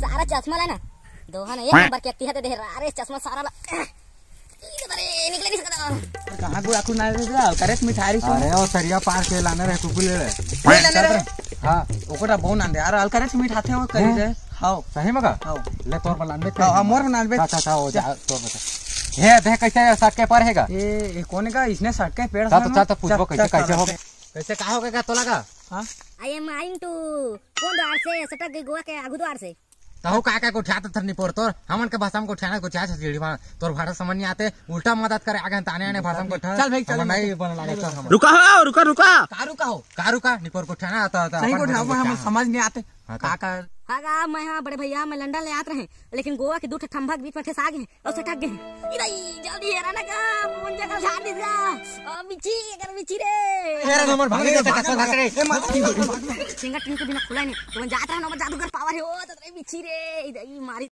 सारा चश्मा लेना दोहा नहीं एक नंबर के है दे अरे चश्मा सारा निकले नहीं सकता कहां को आखु ना दे करेक्ट मिठाई अरे ओ सरिया पार के लाने रे कुकुल ले हां ओकरा बहु ना दे यार अल करेक्ट मिठाते हो करी दे हां सही मगा हां ले तोर बलान बे हां मोर बना बे अच्छा हो जा तोर बता हे देख कैसे सट के पर हैगा ये कौन का इसने सट के पेड़ तो पूछबो कैसे हो कैसे का होगा तो लगा हां आई एम आइंग टू कौन द्वार से सटक गई गोवा के आगु द्वार से ताऊ का को उठाता थरनी पर तोर हमन के भाषा में को उठाना को चाहे सीढ़ी में तोर भाषा समझ नहीं आते उल्टा मदद करे आगे ताने आने भाषा में को उठा चल भाई चल नहीं बन लागे चल हम रुका कारुका निपर को उठाना आता सही को उठाओ हम समझ नहीं आते का हागा मैं हां बड़े भैया मैं लंदन ले आत रहे लेकिन गोवा के दो ठंभा के बीच में ठेसा गए और सटक गए इधर जल्दी हेरा ना का फोन जगह झाड़ दे जा बिची अगर बिची रे हेरा नंबर भाग रे कसम भाग रे फिंगर टिन के बिना खुला नहीं तो मैं जात रहा नंबर जादूगर पावर है ओ तो बिची रे इधर मारी